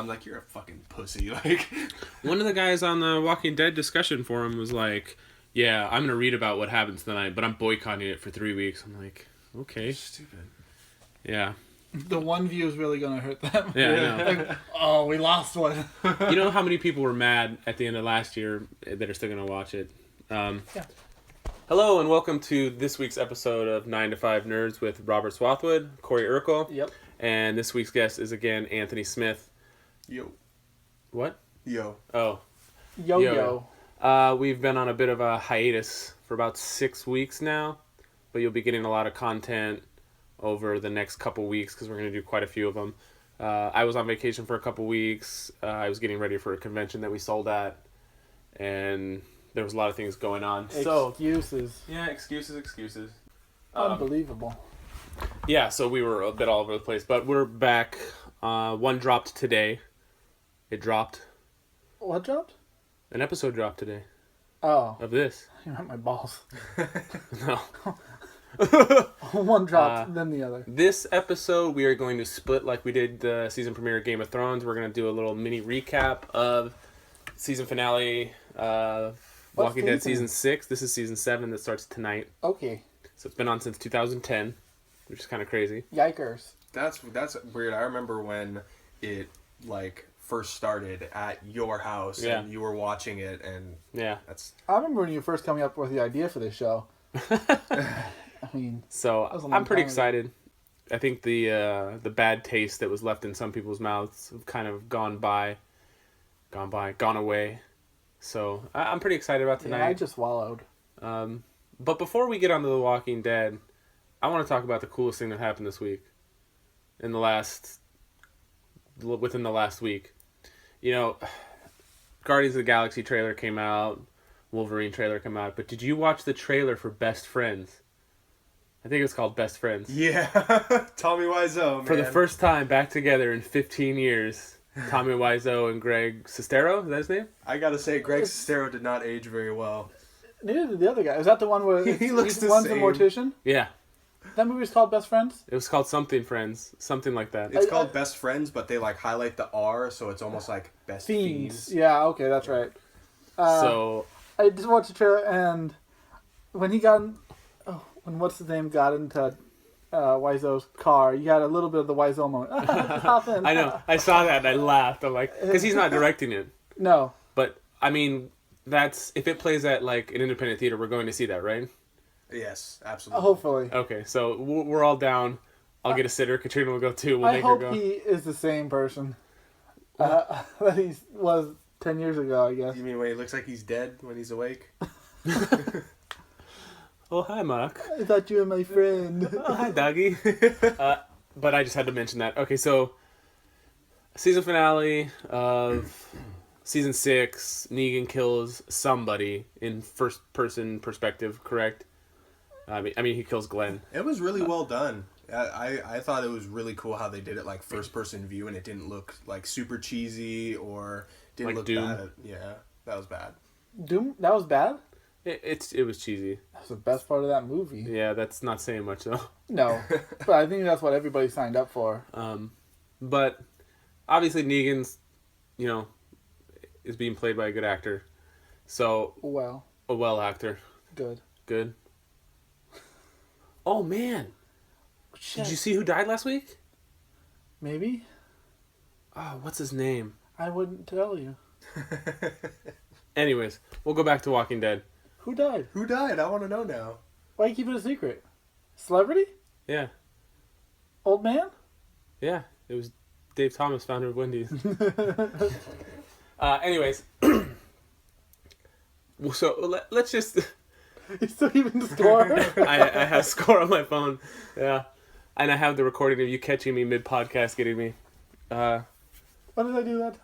I'm like, you're a fucking pussy. Like, one of the guys on the Walking Dead discussion forum was like, yeah, I'm gonna read about what happens tonight, but I'm boycotting it for 3 weeks. I'm like, okay, stupid. Yeah. The one view is really gonna hurt them. Yeah, I know. Like, oh, we lost one. You know how many people were mad at the end of last year that are still gonna watch it? Yeah. Hello and welcome to this week's episode of 9 to 5 Nerds with Robert Swathwood, Corey Urkel. Yep. And this week's guest is again Anthony Smith. Yo. What? Yo. Oh. Yo. We've been on a bit of a hiatus for about 6 weeks now, but you'll be getting a lot of content over the next couple weeks because we're going to do quite a few of them. I was on vacation for a couple weeks. I was getting ready for a convention that we sold at, and there was a lot of things going on. Excuses. Yeah, excuses. Unbelievable. Yeah, so we were a bit all over the place, but we're back. One dropped today. It dropped. What dropped? An episode dropped today. Oh. Of this. You hurt my balls. No. One dropped, then the other. This episode, we are going to split like we did the season premiere of Game of Thrones. We're going to do a little mini recap of season finale of Walking Dead season 6. This is season 7 that starts tonight. Okay. So it's been on since 2010, which is kind of crazy. Yikers. That's weird. I remember when it first started at your house and you were watching it, and that's. I remember when you were first coming up with the idea for this show. I mean, so I'm pretty excited. I think the bad taste that was left in some people's mouths have kind of gone away. So I'm pretty excited about tonight. Yeah, I just swallowed. But before we get onto The Walking Dead, I want to talk about the coolest thing that happened this week. Within the last week. You know, Guardians of the Galaxy trailer came out, Wolverine trailer came out, but did you watch the trailer for Best Friends? I think it's called Best Friends. Yeah, Tommy Wiseau, man. For the first time back together in 15 years, Tommy Wiseau and Greg Sestero, is that his name? I gotta say, Greg Sestero did not age very well. Neither did the other guy. Is that the one where he looks the one's same. a mortician? Yeah. That movie was called Best Friends? It was called something Friends, something like that. It's called Best Friends, but they highlight the R, so it's almost like Best Fiends. Yeah, okay, that's right. So I just watched the trailer, and when what's his name got into Wiseau's car, you had a little bit of the Wiseau moment. Hop in. I know. I saw that and I laughed. I'm like, because he's not directing it. No. But I mean, if it plays at an independent theater, we're going to see that, right? Yes, absolutely. Hopefully. Okay, so we're all down. I'll get a sitter. Katrina will go too. We'll I make her hope go. he is the same person that he was 10 years ago, I guess. You mean when he looks like he's dead when he's awake? Oh, hi, Mark. I thought you were my friend. Oh, hi, doggy. But I just had to mention that. Okay, so season finale of season 6, Negan kills somebody in first-person perspective, correct? I mean, he kills Glenn. It was really well done. I thought it was really cool how they did it first-person view, and it didn't look super cheesy or didn't look Doom. bad. Yeah, that was bad. Doom? That was bad? It was cheesy. That's the best part of that movie. Yeah, that's not saying much though. No, but I think that's what everybody signed up for. But obviously Negan's, is being played by a good actor. So a well actor. Good. Oh man, Shit. Did you see who died last week? Maybe. Oh, what's his name? I wouldn't tell you. Anyways, we'll go back to Walking Dead. Who died? Who died? I want to know now. Why you keep it a secret? Celebrity? Yeah. Old man? Yeah, it was Dave Thomas, founder of Wendy's. Anyways, so let's just. You still keeping the score? I have score on my phone. Yeah, and I have the recording of you catching me mid podcast, getting me. When did I do that?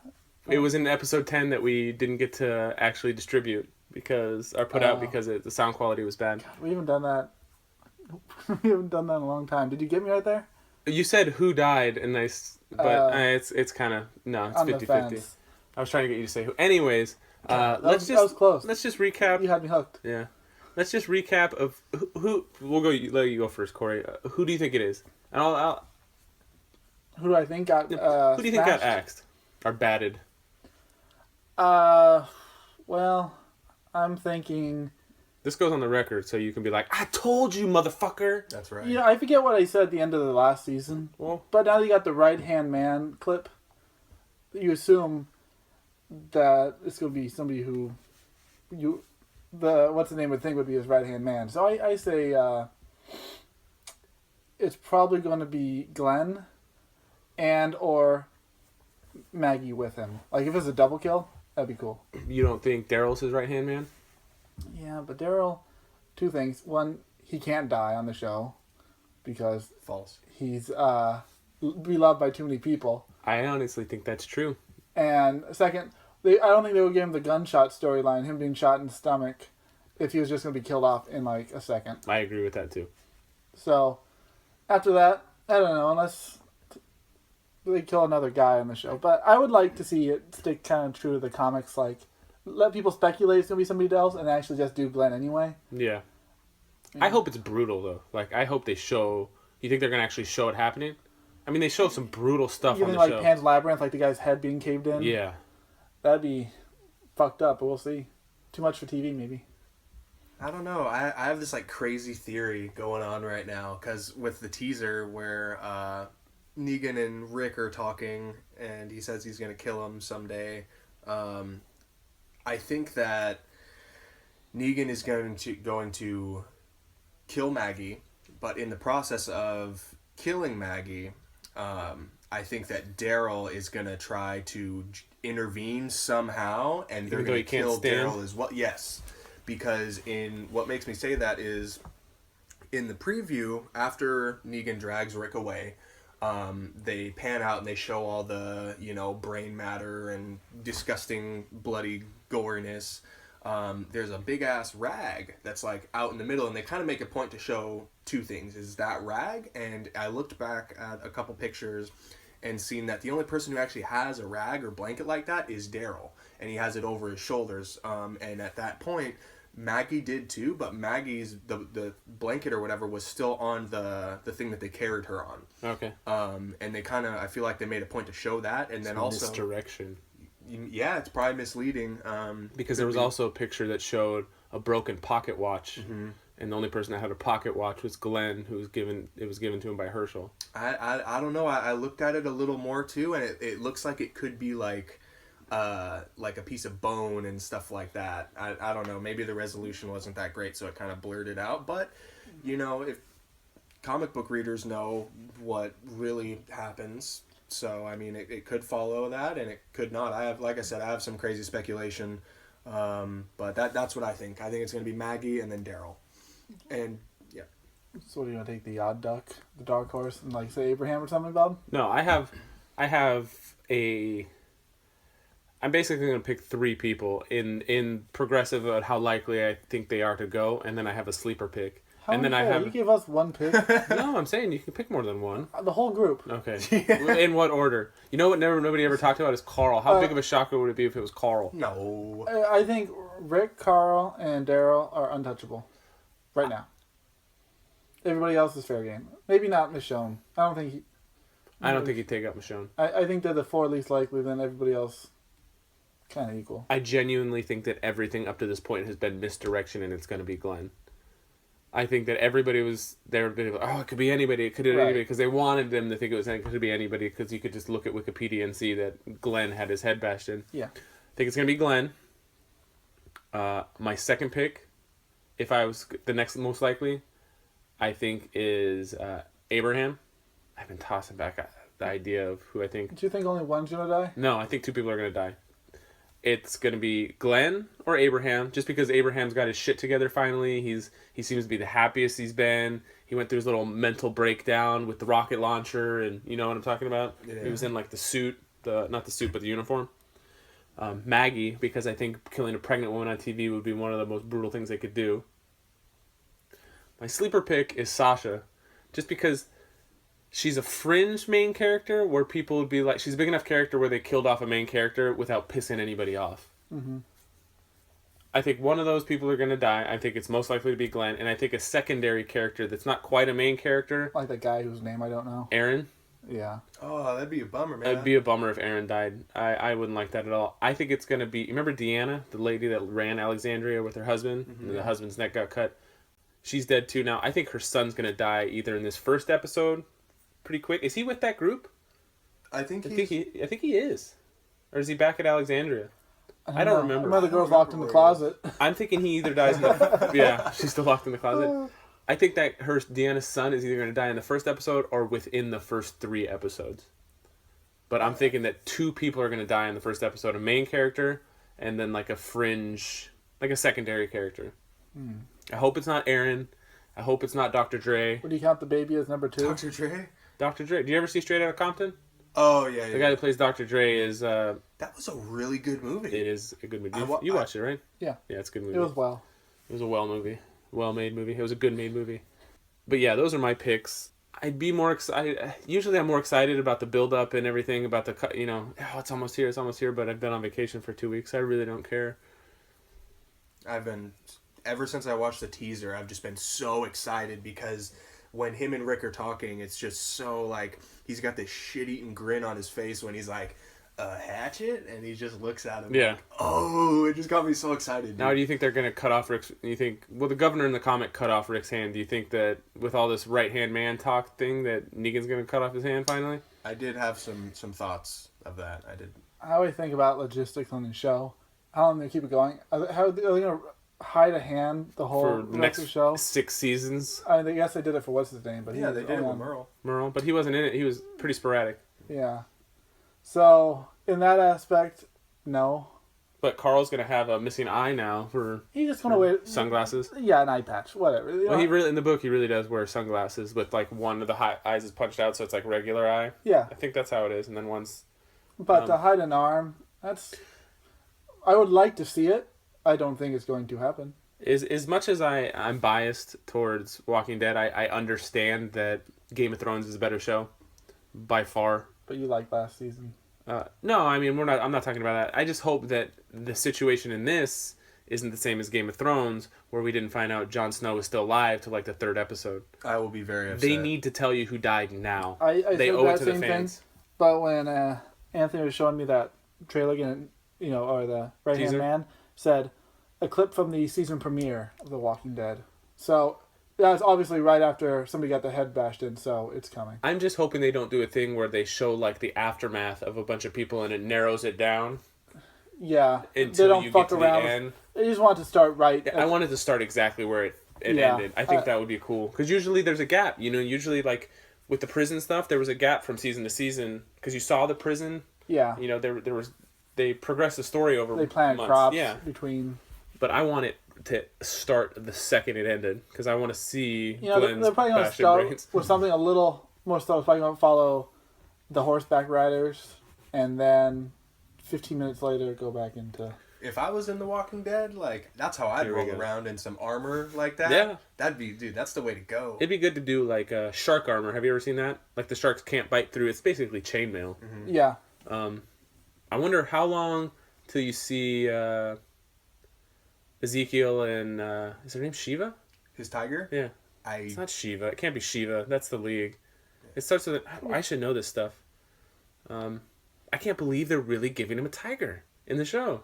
It was in episode 10 that we didn't get to actually distribute out because the sound quality was bad. God, we haven't done that. We haven't done that in a long time. Did you get me right there? You said who died, and it's kind of no, it's 50-50. I was trying to get you to say who. Anyways, that was close. Let's just recap. You had me hooked. Yeah, let's just recap of who. We'll go. Let you go first, Corey. Who do you think it is? And I'll Who do I think got? who do you think got smashed? axed? are batted? Well, I'm thinking. This goes on the record, so you can be like, "I told you, motherfucker." That's right. Yeah, I forget what I said at the end of the last season. Well, but now you got the right-hand man clip. You assume that it's going to be somebody who what's the name would think would be his right-hand man. So I say it's probably going to be Glenn and or Maggie with him. Like if it's a double kill, that'd be cool. You don't think Daryl's his right-hand man? Yeah, but Daryl, two things. One, he can't die on the show because false. He's beloved by too many people. I honestly think that's true. And second, I don't think they would give him the gunshot storyline, him being shot in the stomach, if he was just going to be killed off in like a second. I agree with that too. So, after that, I don't know, unless they kill another guy on the show. But I would like to see it stick kind of true to the comics, like, let people speculate it's going to be somebody else and actually just do Glenn anyway. Yeah. I hope it's brutal, though. Like, I hope they show... You think they're going to actually show it happening? I mean, they show some brutal stuff on the like show. Pan's Labyrinth, like the guy's head being caved in? Yeah. That'd be fucked up, but we'll see. Too much for TV, maybe. I don't know. I have this, like, crazy theory going on right now, because with the teaser where Negan and Rick are talking, and he says he's going to kill him someday, I think that Negan is going to kill Maggie, but in the process of killing Maggie, I think that Daryl is going to try to intervene somehow, and they're going to kill Daryl as well. Yes, because what makes me say that is in the preview, after Negan drags Rick away, they pan out and they show all the, brain matter and disgusting bloody goriness. There's a big ass rag that's like out in the middle, and they kind of make a point to show two things. Is that rag, and I looked back at a couple pictures and seen that the only person who actually has a rag or blanket like that is Daryl, and he has it over his shoulders. And at that point, Maggie did too, but Maggie's the blanket or whatever was still on the thing that they carried her on. Okay. And they kind of, I feel like they made a point to show that, and then also misdirection. Yeah, it's probably misleading. Because there was also a picture that showed a broken pocket watch, and the only person that had a pocket watch was Glenn, who was given to him by Herschel. I don't know. I looked at it a little more too, and it looks like it could be like a piece of bone and stuff like that. I don't know. Maybe the resolution wasn't that great, so it kind of blurred it out. But if comic book readers know what really happens. So, I mean, it could follow that, and it could not. I have some crazy speculation, but that's what I think. I think it's going to be Maggie and then Daryl. And, yeah. So, what do you want to take, the odd duck, the dark horse, and, like, say Abraham or something, Bob? No, I'm basically going to pick three people in progressive of how likely I think they are to go, and then I have a sleeper pick. You gave us one pick. No, I'm saying you can pick more than one. The whole group. Okay. In what order? You know what nobody ever talked about is Carl. How big of a shocker would it be if it was Carl? No. I think Rick, Carl, and Daryl are untouchable right now. Everybody else is fair game. Maybe not Michonne. I don't think he'd take up Michonne. I think they're the four least likely, then everybody else kind of equal. I genuinely think that everything up to this point has been misdirection, and it's going to be Glenn. I think that everybody was there. Oh, it could be anybody. It could be anybody because they wanted them to think it could be anybody because you could just look at Wikipedia and see that Glenn had his head bashed in. Yeah, I think it's gonna be Glenn. My second pick, if I was the next most likely, I think is Abraham. I've been tossing back the idea of who I think. Do you think only one's gonna die? No, I think two people are gonna die. It's going to be Glenn or Abraham, just because Abraham's got his shit together finally. He seems to be the happiest he's been. He went through his little mental breakdown with the rocket launcher, and you know what I'm talking about? Yeah. He was in like the suit, not the suit, but the uniform. Maggie, because I think killing a pregnant woman on TV would be one of the most brutal things they could do. My sleeper pick is Sasha, just because she's a fringe main character where people would be like... She's a big enough character where they killed off a main character without pissing anybody off. Mm-hmm. I think one of those people are going to die. I think it's most likely to be Glenn. And I think a secondary character that's not quite a main character... Like the guy whose name I don't know. Aaron. Yeah. Oh, that'd be a bummer, man. It'd be a bummer if Aaron died. I wouldn't like that at all. I think it's going to be... Remember Deanna, the lady that ran Alexandria with her husband? Mm-hmm. And the husband's neck got cut. She's dead too now. I think her son's going to die either in this first episode, pretty quick. Is he with that group? I think he is. Or is he back at Alexandria? I don't remember. The girl's locked in the closet. I'm thinking he either dies in the... Yeah, she's still locked in the closet. I think that Deanna's son is either going to die in the first episode or within the first 3 episodes. But I'm thinking that 2 people are going to die in the first episode. A main character and then like a fringe, like a secondary character. I hope it's not Aaron. I hope it's not Dr. Dre. Would you count the baby as number 2? Dr. Dre? Dr. Dre. Do you ever see Straight Outta Compton? Oh, yeah. The guy who plays Dr. Dre is... that was a really good movie. It is a good movie. You watched it, right? Yeah. Yeah, it's a good movie. It was well. It was a well-made movie. It was a good-made movie. But yeah, those are my picks. I'd be more excited. Usually I'm more excited about the build-up and everything, about the, oh, it's almost here, but I've been on vacation for 2 weeks. I really don't care. Ever since I watched the teaser, I've just been so excited because when him and Rick are talking, it's just so, like, he's got this shit-eating grin on his face when he's like, hatchet? And he just looks at him like, oh, it just got me so excited. Dude. Now, do you think they're going to cut off Rick's... the governor in the comic cut off Rick's hand. Do you think that with all this right-hand man talk thing that Negan's going to cut off his hand finally? I did have some thoughts of that. I did. I always think about logistics on the show. How long they keep it going? How are they going to hide a hand the whole For the next of the show? 6 seasons? I guess they did it for what's his name, but Yeah, they did it with Merle. But he wasn't in it. He was pretty sporadic. Yeah. So, in that aspect, no. But Carl's going to have a missing eye now for He's just going to wear... sunglasses. Yeah, an eye patch, whatever. Well, in the book, he really does wear sunglasses with, like, one of the eyes is punched out, so it's, like, regular eye. Yeah. I think that's how it is, and then one's... But to hide an arm, that's... I would like to see it. I don't think it's going to happen. As much as I'm biased towards Walking Dead, I understand that Game of Thrones is a better show, by far. But you liked last season. No, I mean, I'm not talking about that. I just hope that the situation in this isn't the same as Game of Thrones, where we didn't find out Jon Snow was still alive till like the 3rd episode. I will be very upset. They need to tell you who died now. They owe it to the fans. Thing, but when Anthony was showing me that trailer again, or the right-hand man said a clip from the season premiere of The Walking Dead. So that was obviously right after somebody got the head bashed in, so it's coming. I'm just hoping they don't do a thing where they show like the aftermath of a bunch of people and it narrows it down. Yeah, until they don't you fuck get to around. the end. They just want to start right. Yeah, I wanted to start exactly where it ended. I think that would be cool because usually there's a gap. Usually like with the prison stuff, there was a gap from season to season because you saw the prison. Yeah. There was. They progressed the story over They planted months. crops Yeah. between. But I want it to start the second it ended because I want to see Glenn's Glenn's probably going to bashed start brains. with something a little more stuff. Probably going to follow the horseback riders, and then 15 minutes later go back into. If I was in The Walking Dead, like that's how I'd roll around in some armor like that. Yeah, that's the way to go. It'd be good to do like shark armor. Have you ever seen that? Like the sharks can't bite through. It's basically chainmail. Mm-hmm. Yeah. I wonder how long till you see Ezekiel and is her name Shiva? His tiger? Yeah. It's not Shiva. It can't be Shiva. That's the League. It starts with I should know this stuff. I can't believe they're really giving him a tiger in the show.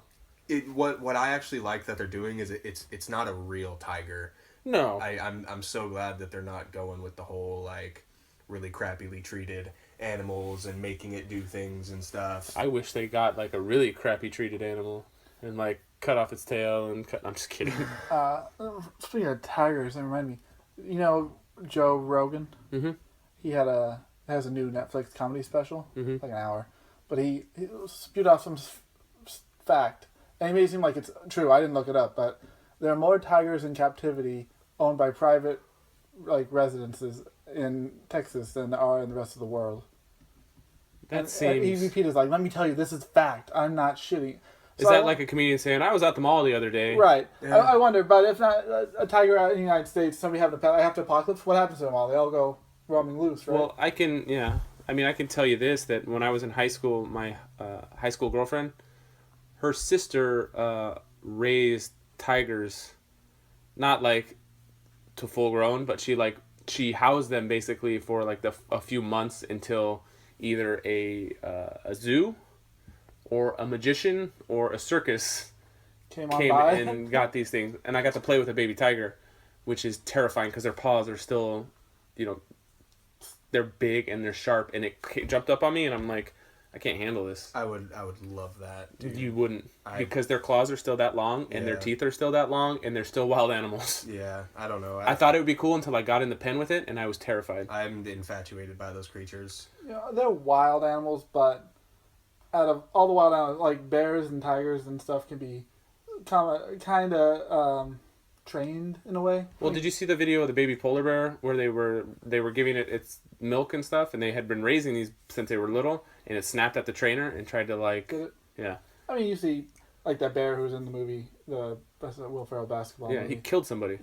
What I actually like that they're doing is it's not a real tiger. No. I'm so glad that they're not going with the whole like really crappily treated animals and making it do things and stuff. I wish they got like a really crappy treated animal and like cut off its tail and cut. I'm just kidding. Speaking of tigers, that remind me. Joe Rogan. Mm-hmm. He has a new Netflix comedy special, mm-hmm. like an hour, but he spewed off some fact, and he made it seem like it's true. I didn't look it up, but there are more tigers in captivity owned by private residences in Texas than there are in the rest of the world. That seems... EVP is like, let me tell you, this is fact. I'm not shitting. Is that like a comedian saying, I was at the mall the other day? Right. Yeah. I wonder, but if not a tiger out in the United States, somebody having a pet, I have to apocalypse, what happens to them all? They all go roaming loose, right? Well, I can tell you this, that when I was in high school, my high school girlfriend, her sister raised tigers, not like to full grown, but she housed them basically for like a few months until either a zoo or a magician or a circus came came and got these things, and I got to play with a baby tiger, which is terrifying because their paws are still, they're big and they're sharp, and it jumped up on me, and I'm like, I can't handle this. I would love that, dude. You wouldn't, because their claws are still that long, and their teeth are still that long, and they're still wild animals. Yeah, I don't know. I thought it would be cool until I got in the pen with it, and I was terrified. I'm infatuated by those creatures. Yeah, they're wild animals, but out of all the wild animals, like bears and tigers and stuff, can be kind of trained in a way. Well, did you see the video of the baby polar bear where they were giving it its milk and stuff, and they had been raising these since they were little, and it snapped at the trainer and tried to yeah. I mean, you see like that bear who was in the movie, the Will Ferrell basketball. Yeah, movie. he killed somebody.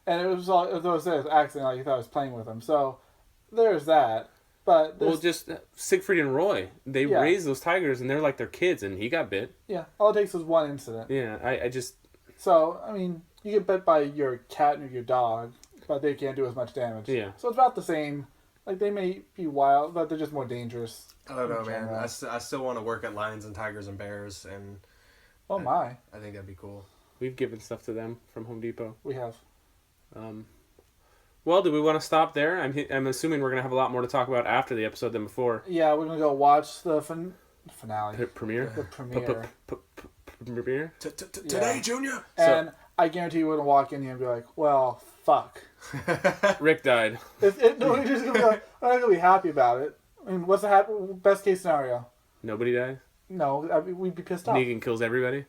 And it was accident, like he thought I was playing with him. So there's that. But just Siegfried and Roy, they raised those tigers, and they're like their kids, and he got bit. Yeah, all it takes is one incident. Yeah, I just. So I mean, you get bit by your cat or your dog, but they can't do as much damage. Yeah. So it's about the same. Like, they may be wild, but they're just more dangerous. I don't know, man. I still want to work at lions and tigers and bears, and oh my, I think that'd be cool. We've given stuff to them from Home Depot. We have. Well, do we want to stop there? I'm assuming we're gonna have a lot more to talk about after the episode than before. Yeah, we're gonna go watch the finale. Premiere. The premiere. Premiere. Today, Junior. And I guarantee you, we're gonna walk in here and be like, "Well, fuck." Rick died. No, we're just gonna be like, we're not gonna be happy about it. I mean, what's the best case scenario? Nobody dies. No, we'd be pissed off. Negan kills everybody.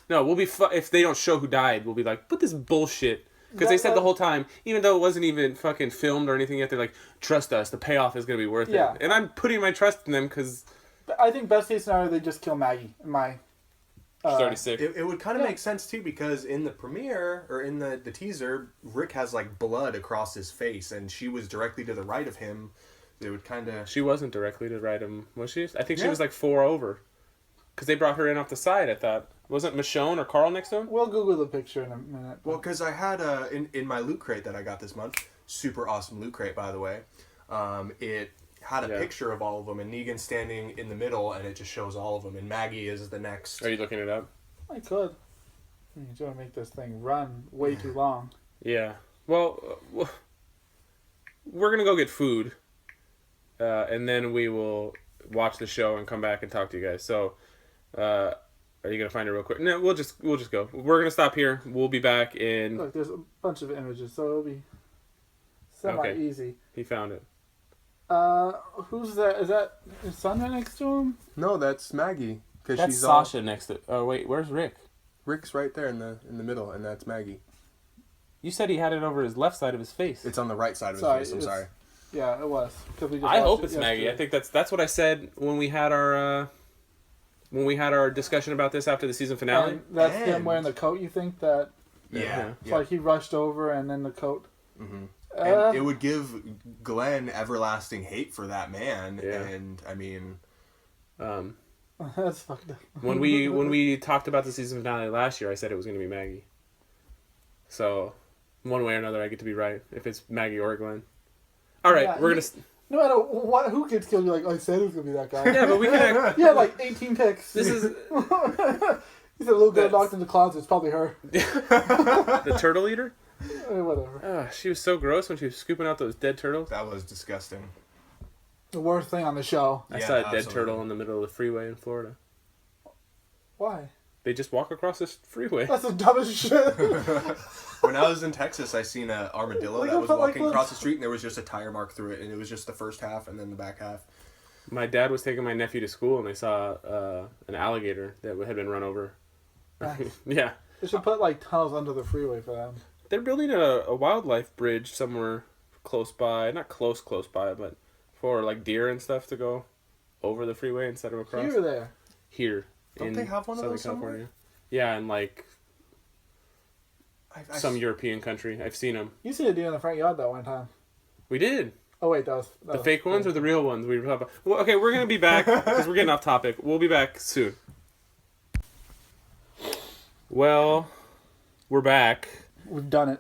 No, we'll be if they don't show who died. We'll be like, "What this bullshit." Because they said the whole time, even though it wasn't even fucking filmed or anything yet, they're like, "Trust us, the payoff is gonna be worth it." And I'm putting my trust in them because I think best case scenario, they just kill Maggie. She's already sick. It would kind of make sense too, because in the premiere or in the teaser, Rick has like blood across his face, and she was directly to the right of him. It would kind of. She wasn't directly to the right of him, was she? I think she was like 4 over, because they brought her in off the side. I thought wasn't Michonne or Carl next to him? We'll Google the picture in a minute. Well, because I had in my loot crate that I got this month, super awesome loot crate, by the way. It had a picture of all of them, and Negan standing in the middle, and it just shows all of them, and Maggie is the next. Are you looking it up? I could. You want to make this thing run way too long. Yeah. Well, we're going to go get food, and then we will watch the show and come back and talk to you guys. So, are you going to find it real quick? No, we'll just go. We're going to stop here. We'll be back in... Look, there's a bunch of images, so it'll be semi-easy. He found it. Who's that? Is that his son right next to him? No, that's Maggie. That's she's Sasha next to... Oh, wait, where's Rick? Rick's right there in the middle, and that's Maggie. You said he had it over his left side of his face. It's on the right side of his face, I'm sorry. Yeah, it was. I hope it's Maggie. I think that's what I said when we had our discussion about this after the season finale. And that's him wearing the coat, you think? That... Yeah. It's like he rushed over and then the coat... Mm-hmm. And it would give Glenn everlasting hate for that man, and I mean... That's fucked up. When we talked about the season finale last year, I said it was going to be Maggie. So, one way or another, I get to be right if it's Maggie or Glenn. All right, we're gonna. No matter who gets killed, you're like, I said it was gonna be that guy. Yeah, but we can. You had like 18 picks. This is. He said a little girl locked in the closet. It's probably her. The turtle eater. Whatever. She was so gross when she was scooping out those dead turtles. That was disgusting. The worst thing on the show. I saw a dead turtle in the middle of the freeway in Florida. Why? They just walk across this freeway. That's the dumbest shit. When I was in Texas, I seen an armadillo that was walking across the street, and there was just a tire mark through it, and it was just the first half and then the back half. My dad was taking my nephew to school, and they saw an alligator that had been run over. Nice. Yeah. They should put like tunnels under the freeway for them. They're building a wildlife bridge somewhere close by. Not close by, but for like deer and stuff to go over the freeway instead of across. Here or there? Here. Don't they have one of those California? Somewhere? Yeah, in like some European country. I've seen them. You seen a deer in the front yard that one time. We did. Oh wait, that was the fake ones or the real ones? We were talking about. Well, okay, we're gonna be back because we're getting off topic. We'll be back soon. Well, we're back. We've done it.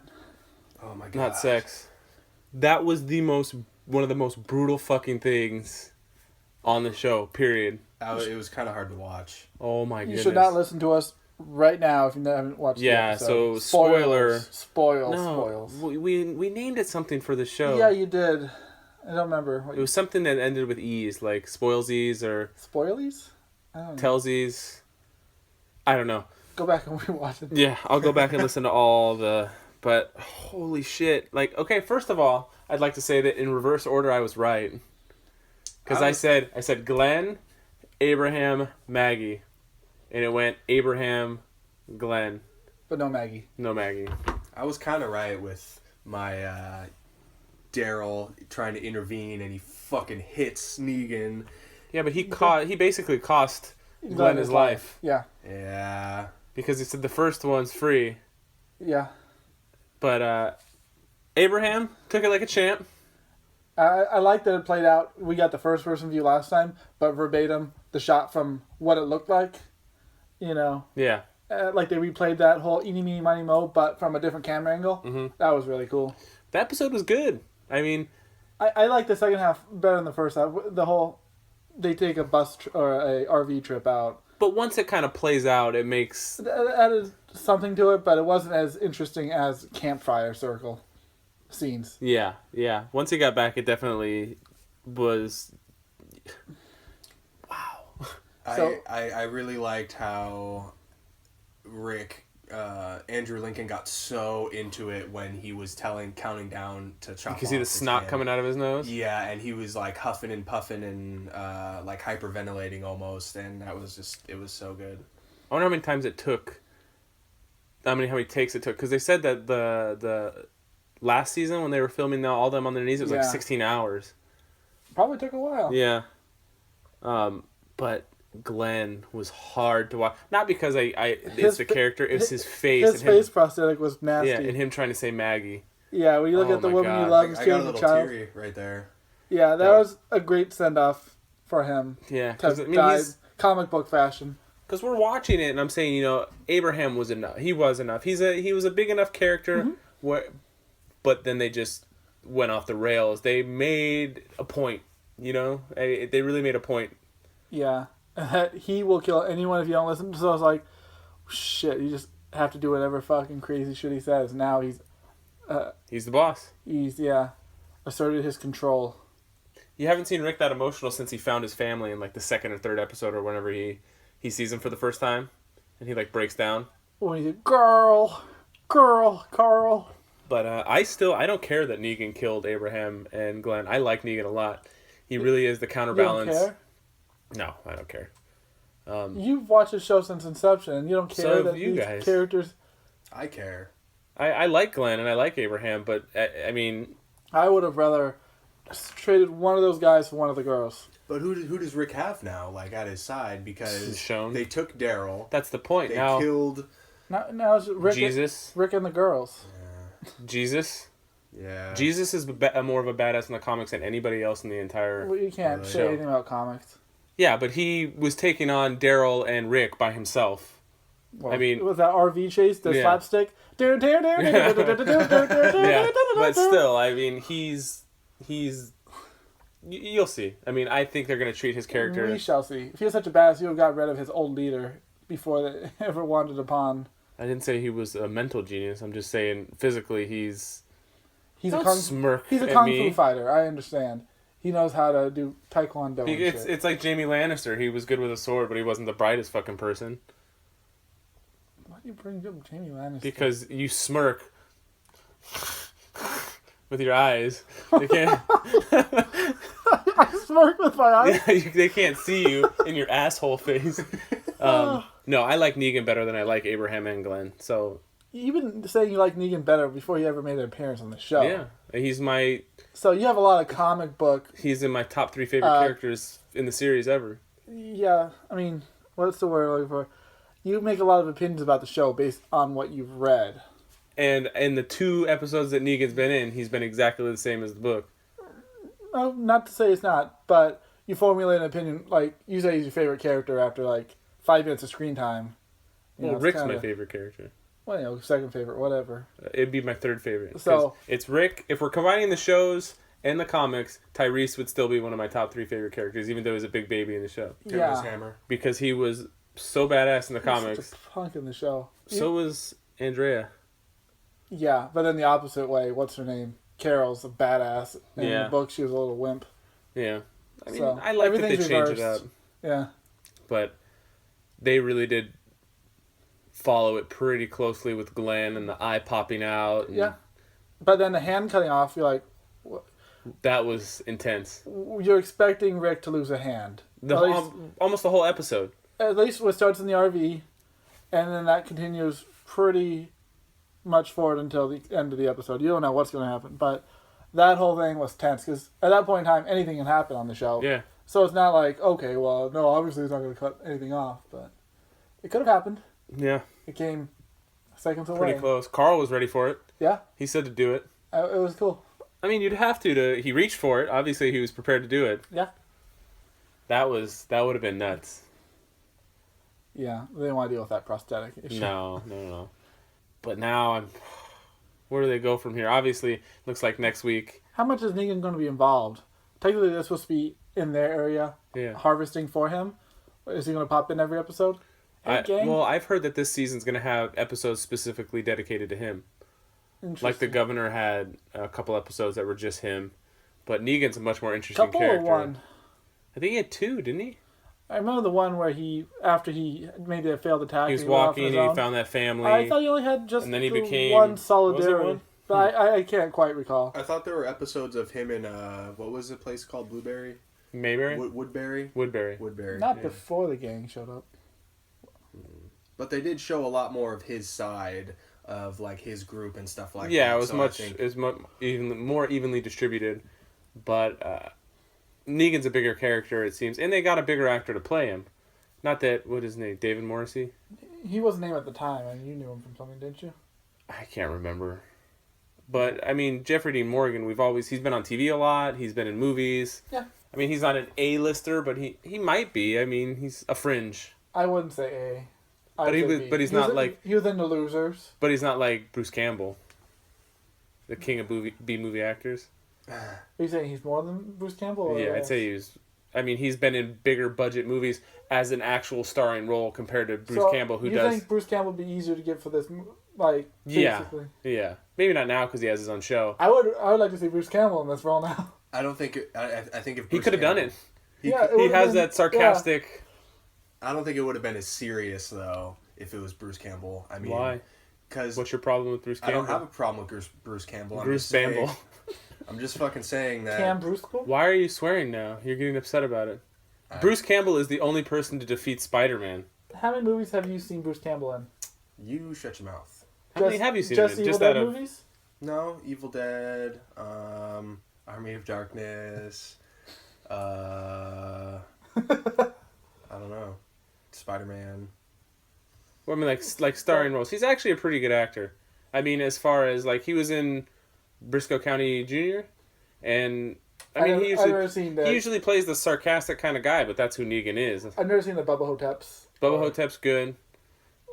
Oh my god. Not sex. That was one of the most brutal fucking things on the show. Period. It was kind of hard to watch. Oh my goodness! You should not listen to us right now if you haven't watched the episode. So spoiler. Spoils. We named it something for the show. Yeah, you did. I don't remember. It was something that ended with E's, like Spoilsies or Spoilies? I don't know. Tellsies. I don't know. Go back and rewatch it. Yeah, I'll go back and listen to all the... But, holy shit. Like, okay, first of all, I'd like to say that in reverse order, I was right. Because I said Glenn, Abraham, Maggie. And it went Abraham, Glenn. But no Maggie. No Maggie. I was kind of right with my Daryl trying to intervene, and he fucking hits Negan. Yeah, but he basically cost Glenn his life. Yeah. Yeah. Because he said the first one's free. Yeah. But Abraham took it like a champ. I like that it played out. We got the first person view last time, but verbatim, the shot from what it looked like, you know. Yeah. Like they replayed that whole eeny, meeny, miny, mo, but from a different camera angle. Mm-hmm. That was really cool. The episode was good. I mean... I like the second half better than the first half. The whole... They take a bus or a RV trip out. But once it kind of plays out, it makes... It added something to it, but it wasn't as interesting as Campfire Circle scenes. Yeah. Once he got back, it definitely was... Wow. I really liked how Rick... Andrew Lincoln got so into it when he was counting down to chop You can see the snot coming out of his nose? Yeah, and he was like huffing and puffing and like hyperventilating almost, and that was just, it was so good. I wonder how many times it took, how many takes it took, because they said that the last season when they were filming all of them on their knees, it was like 16 hours. Probably took a while. Yeah. But Glenn was hard to watch. Not because it's the character, it was his face. His face prosthetic was nasty. Yeah, and him trying to say Maggie. Yeah, when you look at the woman you love as I got a a little child. teary right there. Yeah, that was a great send-off for him. Yeah, because he's comic book fashion. Because we're watching it, and I'm saying, Abraham was enough. He was enough. He was a big enough character, but then they just went off the rails. They made a point, They really made a point. Yeah. That he will kill anyone if you don't listen. So I was like, shit, you just have to do whatever fucking crazy shit he says. Now he's the boss. He's asserted his control. You haven't seen Rick that emotional since he found his family in like the second or third episode, or whenever he sees him for the first time, and he like breaks down. When he's girl, Carl. But I don't care that Negan killed Abraham and Glenn. I like Negan a lot. He really is the counterbalance. You don't care? No, I don't care. You've watched the show since inception, and you don't care so that these guys. Characters... I care. I like Glenn and I like Abraham, but I mean... I would have rather traded one of those guys for one of the girls. But who does Rick have now, like, at his side? Because they took Daryl. That's the point. They now killed... Now it's Rick, Jesus. Rick and the girls. Yeah. Jesus. Yeah. Jesus is more of a badass in the comics than anybody else in the entire Well, you can't say anything about comics. Yeah, but he was taking on Daryl and Rick by himself. Well, I mean... Was that RV chase? The slapstick? Yeah, but still, I mean, he's... You'll see. I mean, I think they're going to treat his character... We shall see. If he was such a badass, he would have got rid of his old leader before they ever wandered upon... I didn't say he was a mental genius. I'm just saying physically he's a Don't kung smirk He's a at kung me. fu fighter. I understand. He knows how to do taekwondo. It's like Jamie Lannister. He was good with a sword, but he wasn't the brightest fucking person. Why do you bring up Jamie Lannister? Because you smirk with your eyes. They can't. I smirk with my eyes. Yeah, they can't see you in your asshole face. No, I like Negan better than I like Abraham and Glenn. So You've been saying you like Negan better before he ever made an appearance on the show. yeah, he's my. So you have a lot of comic book. He's in my top 3 favorite characters in the series ever. Yeah, I mean, what's the word I'm looking for? You make a lot of opinions about the show based on what you've read. And in the 2 episodes that Negan's been in, he's been exactly the same as the book. No, not to say it's not, but you formulate an opinion, like, you say he's your favorite character after, like, 5 minutes of screen time. Well, Rick's my favorite character. Well, second favorite, whatever. It'd be my 3rd favorite. So it's Rick. If we're combining the shows in the comics, Tyrese would still be one of my top 3 favorite characters, even though he was a big baby in the show. Give his hammer. Because he was so badass in the He's comics. such a punk in the show. So was Andrea. Yeah, but in the opposite way, what's her name? Carol's a badass. In the book, she was a little wimp. Yeah. I mean, So, I like that they everything's changed it reversed. up. Yeah. But they really did follow it pretty closely with Glenn and the eye popping out. And Yeah. But then the hand cutting off, you're like, that was intense. you're expecting Rick to lose a hand. Almost the whole episode. At least what starts in the RV, and then that continues pretty much forward until the end of the episode. You don't know what's going to happen, but that whole thing was tense because at that point in time, anything can happen on the show. Yeah. So it's not like, okay, well, no, obviously he's not going to cut anything off, but it could have happened. Yeah. It came seconds away. Pretty close. Carl was ready for it. Yeah. He said to do it. It was cool. I mean, you'd have to. He reached for it. Obviously, he was prepared to do it. Yeah. That would have been nuts. Yeah, they didn't want to deal with that prosthetic issue. No. But now where do they go from here? Obviously, looks like next week. How much is Negan going to be involved? Technically, they're supposed to be in their area harvesting for him. Is he going to pop in every episode? Well, I've heard that this season's going to have episodes specifically dedicated to him. Like the governor had a couple episodes that were just him. But Negan's a much more interesting character. Or one? I think he had 2, didn't he? I remember the one where after he made a failed attack, he was walking and he found that family. I thought he only had just and then he became one solidarity. One? But I can't quite recall. I thought there were episodes of him in what was the place called? Blueberry? Mayberry? Woodbury? Woodbury. Not before the gang showed up. But they did show a lot more of his side of like his group and stuff like that. Yeah, it was more evenly distributed, but Negan's a bigger character, it seems, and they got a bigger actor to play him. Not that, what is his name, David Morrissey? He wasn't named at the time, and you knew him from something, didn't you? I can't remember. But, I mean, Jeffrey Dean Morgan, he's been on TV a lot, he's been in movies. Yeah. I mean, he's not an A-lister, but he might be. I mean, he's a fringe. I wouldn't say A. But he's not like... He was in The Losers. But he's not like Bruce Campbell, the king of B-movie actors. Are you saying he's more than Bruce Campbell? Yeah, I'd say he's been in bigger budget movies as an actual starring role compared to Bruce Campbell, who does... You think Bruce Campbell would be easier to get for this, like, basically? Yeah. Maybe not now because he has his own show. I would like to see Bruce Campbell in this role now. I don't think... I think if he could have done it. He has that sarcastic... Yeah. I don't think it would have been as serious, though, if it was Bruce Campbell. I mean... Why? Because... What's your problem with Bruce Campbell? I don't have a problem with Bruce Campbell. Bruce Campbell. I'm just fucking saying that... Cam Bruce Campbell? Why are you swearing now? You're getting upset about it. Bruce Campbell is the only person to defeat Spider-Man. How many movies have you seen Bruce Campbell in? You shut your mouth. How many have you seen just him in? Evil Just Dead out of... movies? No, Evil Dead, Army of Darkness, I don't know, Spider-Man. Well, I mean, like starring roles. He's actually a pretty good actor. I mean, as far as, like, he was in Briscoe County Jr., and... I mean, he usually plays the sarcastic kind of guy, but that's who Negan is. I've never seen the Bubba Hoteps. Bubba Hotep's good.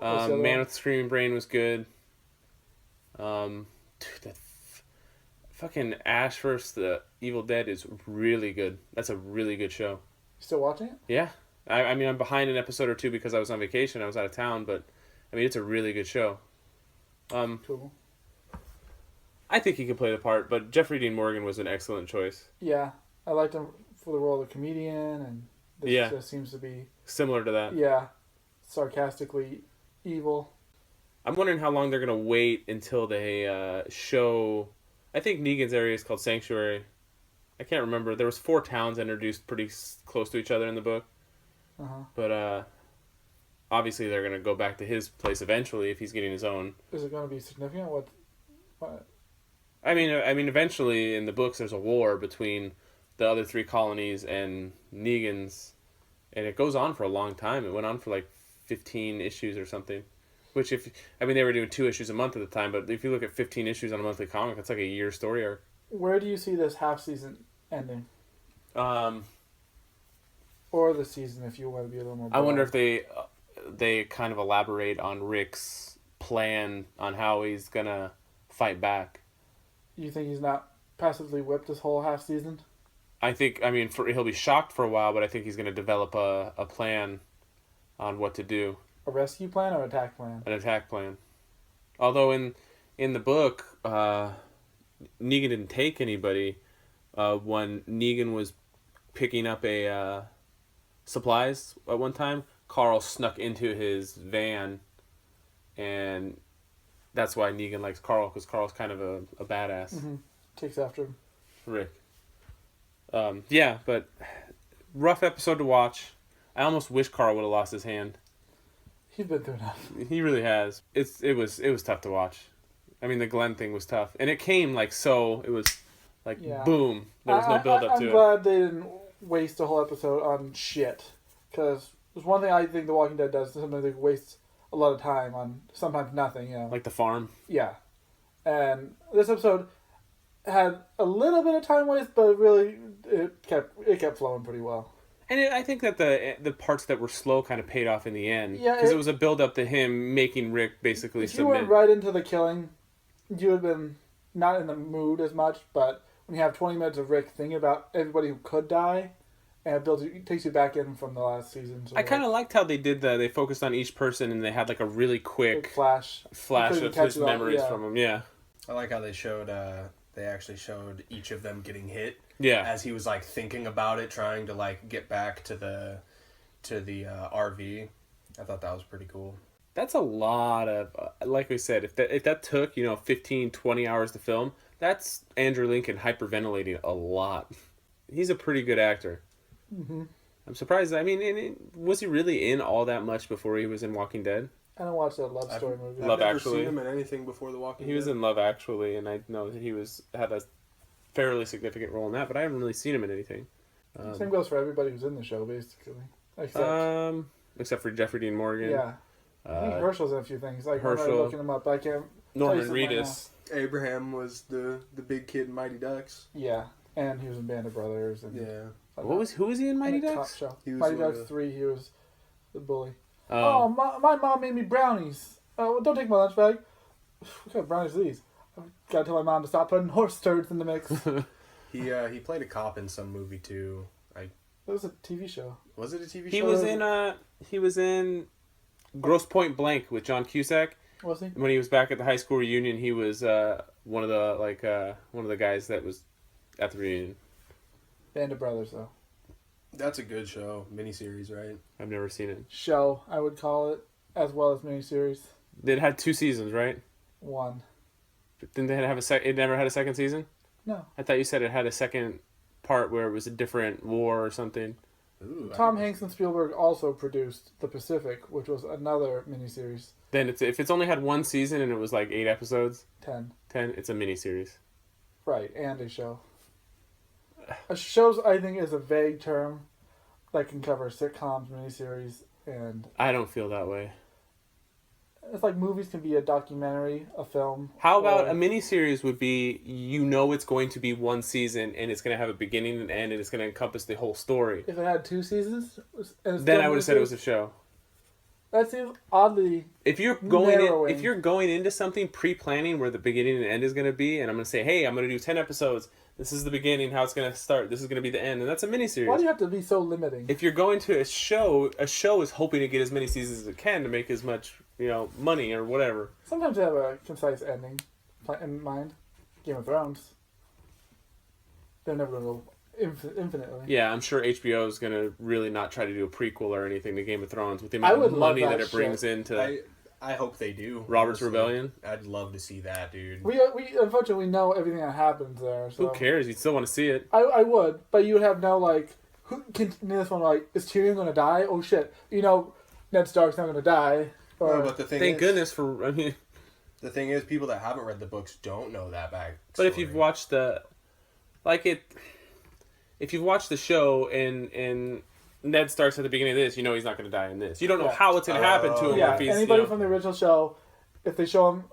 Man with the Screaming Brain was good. Dude, that fucking Ash vs. the Evil Dead is really good. That's a really good show. You still watching it? Yeah. I mean, I'm behind an episode or two because I was on vacation. I was out of town, but I mean, it's a really good show. Cool. I think he could play the part, but Jeffrey Dean Morgan was an excellent choice. Yeah, I liked him for the role of comedian, and this just seems to be... Similar to that. Yeah, sarcastically evil. I'm wondering how long they're going to wait until they show... I think Negan's area is called Sanctuary. I can't remember. There was 4 towns introduced pretty close to each other in the book. Uh-huh. But obviously they're going to go back to his place eventually if he's getting his own. Is it going to be significant? What? I mean, eventually in the books there's a war between the other 3 colonies and Negan's, and it goes on for a long time. It went on for like 15 issues or something. Which they were doing 2 issues a month at the time, but if you look at 15 issues on a monthly comic, that's like a year story arc. Where do you see this half season ending? Or the season, if you want to be a little more broad. I wonder if they kind of elaborate on Rick's plan on how he's gonna fight back. You think he's not passively whipped this whole half season? I think, he'll be shocked for a while, but I think he's going to develop a plan on what to do. A rescue plan or attack plan? An attack plan. Although in the book, Negan didn't take anybody. When Negan was picking up supplies at one time, Carl snuck into his van, and that's why Negan likes Carl, because Carl's kind of a badass. Mm-hmm. Takes after him. Rick. Yeah, but rough episode to watch. I almost wish Carl would have lost his hand. He's been through enough. He really has. It was tough to watch. I mean, the Glenn thing was tough, and it came it was like boom. There was no build up to it. I'm glad they didn't waste a whole episode on shit, because there's one thing I think The Walking Dead does. Sometimes they waste a lot of time on sometimes nothing. Like the farm. Yeah, and this episode had a little bit of time waste, but really it kept flowing pretty well. And I think that the parts that were slow kind of paid off in the end. Yeah, because it was a build up to him making Rick basically if submit. you went right into the killing, you would have been not in the mood as much. But when you have 20 minutes of Rick thinking about everybody who could die, and it takes you back in from the last season. So I kind of liked how they did that. They focused on each person and they had like a really quick flash of his memories from him. Yeah. I like how they showed. They actually showed each of them getting hit. Yeah. As he was like thinking about it, trying to like get back to the RV. I thought that was pretty cool. That's a lot of, like we said, if that took 15, 20 hours to film, that's Andrew Lincoln hyperventilating a lot. He's a pretty good actor. Mm-hmm. I'm surprised. I mean, was he really in all that much before he was in Walking Dead? I don't watch that Love Story movie. I've Love never Actually. seen him in anything before The Walking Dead. He was in Love Actually, and I know that he had a fairly significant role in that, but I haven't really seen him in anything. Same goes for everybody who's in the show, basically. Except for Jeffrey Dean Morgan. Yeah. I think Herschel's in a few things. Like, I'm Herschel. looking him up. I can't. Norman Reedus. Abraham was the big kid in Mighty Ducks. Yeah, and he was in Band of Brothers. And Yeah. Who was he in Mighty Cop Ducks? Show. He was Mighty one Ducks of 3. He was the bully. Oh, My mom made me brownies. Oh, well, don't take my lunch bag. What kind of brownies are these? I gotta tell my mom to stop putting horse turds in the mix. He played a cop in some movie too. It was a TV show. Was it a TV show? he was in Grosse Point Blank with John Cusack. Was he? When he was back at the high school reunion, he was one of the guys that was at the reunion. Band of Brothers, though. That's a good show. Miniseries, right? I've never seen it. Show, I would call it, as well as miniseries. It had 2 seasons, right? 1. Didn't they have It never had a second season? No. I thought you said it had a second part where it was a different war or something. Ooh, Tom Hanks and Spielberg also produced The Pacific, which was another miniseries. Then if it's only had 1 season and it was like 8 episodes, 10. it's a miniseries. Right, and a show. A show's, I think, is a vague term that can cover sitcoms, miniseries, and I don't feel that way. it's like movies can be a documentary, a film. How about a miniseries would be, it's going to be 1 season and it's going to have a beginning and end and it's going to encompass the whole story. If it had 2 seasons, Then I would have said it was a show. That seems oddly. If you're going into something pre-planning where the beginning and end is going to be, and I'm going to say, hey, I'm going to do 10 episodes. This is the beginning, how it's going to start. This is going to be the end, and that's a miniseries. Why do you have to be so limiting? If you're going to a show is hoping to get as many seasons as it can to make as much, money or whatever. Sometimes they have a concise ending in mind. Game of Thrones. They're never going to go infinitely. Yeah, I'm sure HBO is going to really not try to do a prequel or anything to Game of Thrones with the I amount would of love money that that it brings shit. into I hope they do. Robert's honestly. Rebellion. I'd love to see that, dude. We unfortunately know everything that happens there. So. Who cares? You'd still want to see it. I would, but you would have no who can this one is Tyrion going to die? Oh shit! Ned Stark's not going to die. Or No, but the thing Thank is, goodness for. the thing is, people that haven't read the books don't know that back. But if you've watched if you've watched the show and Ned Stark's at the beginning of this, he's not going to die in this. You don't know how it's going to happen to him. yeah, If he's, anybody from the original show, if they show him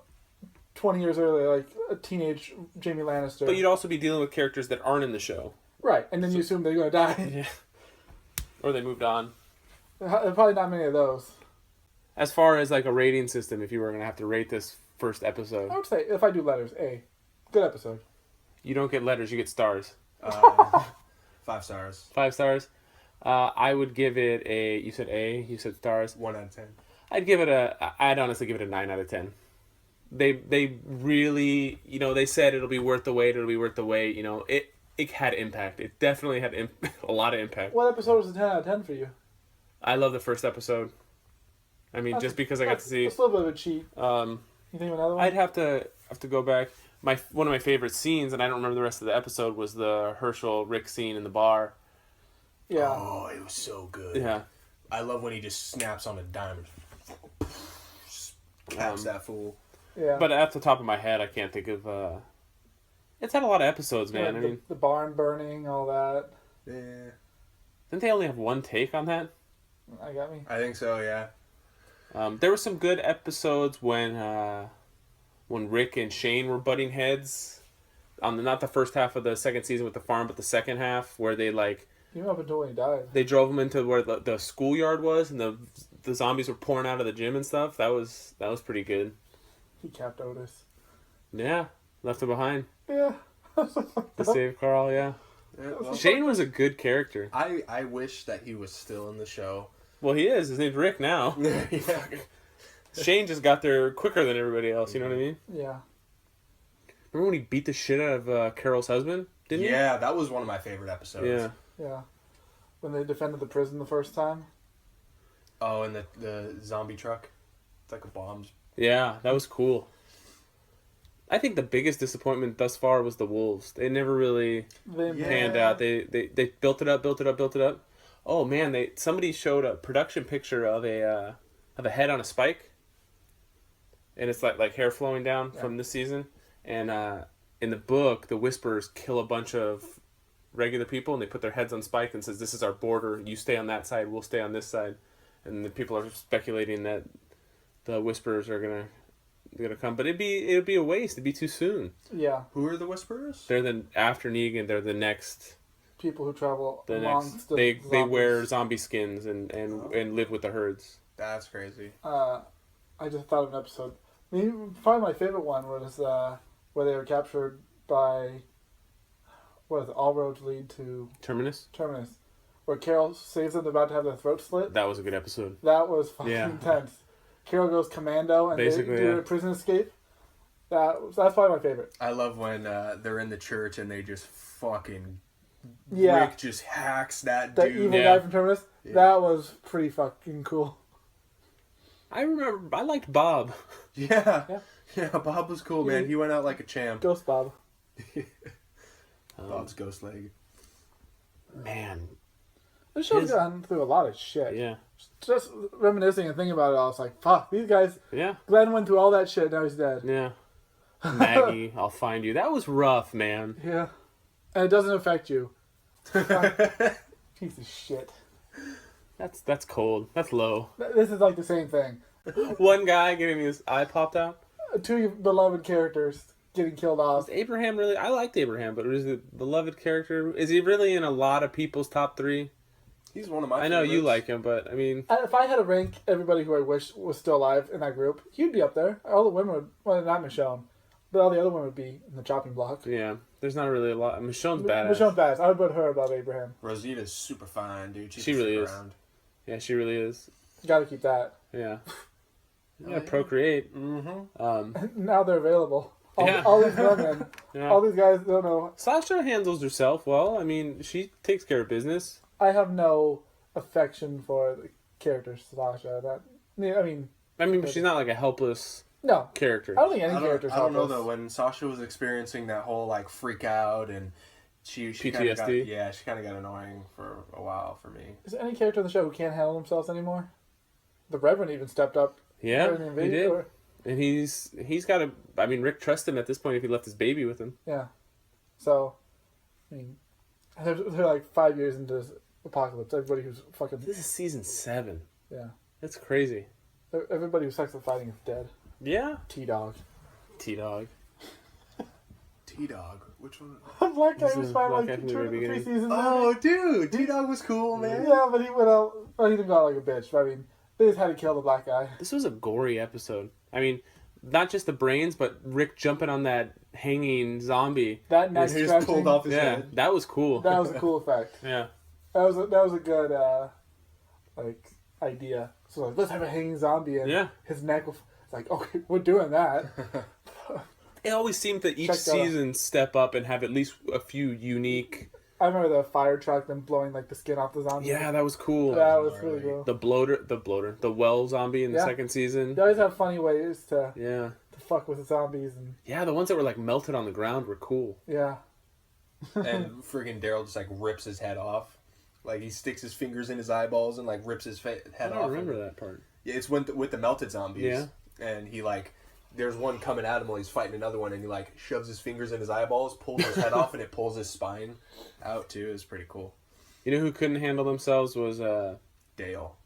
20 years earlier, like a teenage Jaime Lannister. But you'd also be dealing with characters that aren't in the show. Right, and then you assume they're going to die. Yeah. Or they moved on. Probably not many of those. As far as like a rating system, if you were going to have to rate this first episode, I would say, if I do letters, A. Good episode. You don't get letters, you get stars. 5 stars. 5 stars. I would give it a. You said A. You said stars. 1 out of 10. I'd honestly give it a 9 out of 10. They really, they said it'll be worth the wait. It'll be worth the wait. It had impact. It definitely had a lot of impact. What episode was a 10 out of 10 for you? I love the first episode. I mean, just because I got to see. It's a little bit of a cheat. You think of another one? I'd have to go back. One of my favorite scenes, and I don't remember the rest of the episode, was the Herschel Rick scene in the bar. Yeah. Oh, it was so good. Yeah. I love when he just snaps on a dime and caps that fool. Yeah. But at the top of my head, I can't think of. It's had a lot of episodes, man. Yeah, the barn burning, all that. Yeah. Didn't they only have one take on that? I got me. I think so, yeah. There were some good episodes when Rick and Shane were butting heads on not the first half of the second season with the farm, but the second half where they Even up until when he died. they drove him into where the schoolyard was and the zombies were pouring out of the gym and stuff. That was pretty good. He capped Otis. Yeah, left him behind Yeah. to save Carl. Yeah, well, Shane was a good character. I wish that he was still in the show. Well, he is. His name's Rick now. Yeah. Shane just got there quicker than everybody else. You know what I mean? Yeah. Remember when he beat the shit out of Carol's husband? Didn't he? Yeah, that was one of my favorite episodes. Yeah. Yeah. When they defended the prison the first time. Oh, and the zombie truck. It's like a bombs. Yeah, that was cool. I think the biggest disappointment thus far was the wolves. They never really panned out. They built it up. Oh man, somebody showed a production picture of a head on a spike, and it's like hair flowing down from this season. And in the book, the Whisperers kill a bunch of regular people, and they put their heads on spike and says, "This is our border. You stay on that side. We'll stay on this side." And the people are speculating that the Whisperers are gonna come, but it'd be a waste. It'd be too soon. Yeah. Who are the Whisperers? They're after Negan. They're the next. People who travel The amongst next. the They zombies. wear zombie skins and live with the herds. That's crazy. I just thought of an episode. Probably my favorite one was where they were captured by, all roads lead to Terminus. Terminus, where Carol saves them. They're about to have their throat slit. That was a good episode. That was fucking Yeah. intense. Carol goes commando and Basically, they do yeah. a prison escape. That's probably my favorite. I love when they're in the church and they just fucking... Yeah. Rick just hacks that That dude. evil Yeah. guy from Terminus. Yeah. That was pretty fucking cool. I remember. I liked Bob. Yeah. Yeah. Yeah, Bob was cool, man. He went out like a champ. Ghost Bob. Bob's ghost leg. Man. The show's His- gone through a lot of shit. Yeah. Just reminiscing and thinking about it, I was like, fuck, these guys. Yeah. Glenn went through all that shit, now he's dead. Yeah. Maggie, I'll find you. That was rough, man. Yeah. And it doesn't affect you. Piece of shit. That's cold. That's low. This is like the same thing. One guy getting his eye popped out. Two beloved characters getting killed off. Was Abraham really? I liked Abraham, but was it beloved character? Is he really in a lot of people's top 3? He's one of my I know you favorites. like him, but I mean, If I had to rank everybody who I wish was still alive in that group, he'd be up there. All the women would, well, not Michonne, but all the other women would be in the chopping block. yeah. There's not really a lot. Michonne's badass. Michonne's badass. I would put her above Abraham. Rosita's super fine, dude. She really stick is. around. Yeah, she really is. Gotta keep that. Yeah. Yeah, yeah. procreate. Mm-hmm. Now they're available. Yeah. All these women, Yeah. all these guys don't know. Sasha handles herself well. I mean, she takes care of business. I have no affection for the character Sasha. I mean, but she's not like a helpless no. character. I don't think any character's I don't know helpless. though. When Sasha was experiencing that whole like freak out and she kinda got, PTSD? she kind of got annoying for a while for me. Is there any character in the show who can't handle themselves anymore? The Reverend even stepped up. Yeah, during the he invasion, did. or- And he's got a. I mean, Rick trusts him at this point if he left his baby with him. Yeah. So, I mean, they're like 5 years into this apocalypse. Everybody who's fucking... This is season 7. Yeah. That's crazy. Everybody who sucks at fighting is dead. Yeah. T-Dog. T-Dog. T-Dog, which one? Black guy This was is fine Black like Guy from the 2 or very 3 beginning. seasons. Oh, dude, T-Dog was cool, man. Yeah, but he went out... Well, he didn't go out like a bitch. I mean, they just had to kill the black guy. This was a gory episode. I mean, not just the brains, but Rick jumping on that hanging zombie. That neck He just stretching, pulled off his Yeah, head. that was cool. that was a cool effect. Yeah. That was a good like idea. So like, let's have a hanging zombie and Yeah. his neck. It's like, okay, we're doing that. It always seemed that each Check that out. season step up and have at least a few unique. I remember the fire truck then blowing like the skin off the zombie. Yeah, that was cool. that was really cool. The well zombie in the Yeah. second season. They always have funny ways to Yeah. fuck with the zombies and Yeah, the ones that were like melted on the ground were cool. yeah. And friggin' Daryl just like rips his head off. Like he sticks his fingers in his eyeballs and like rips his head I off. don't remember that part. Yeah, it's with the melted zombies. Yeah. And he like, there's one coming at him while he's fighting another one, and he like shoves his fingers in his eyeballs, pulls his head off, and it pulls his spine out too. It's pretty cool. You know who couldn't handle themselves was Dale.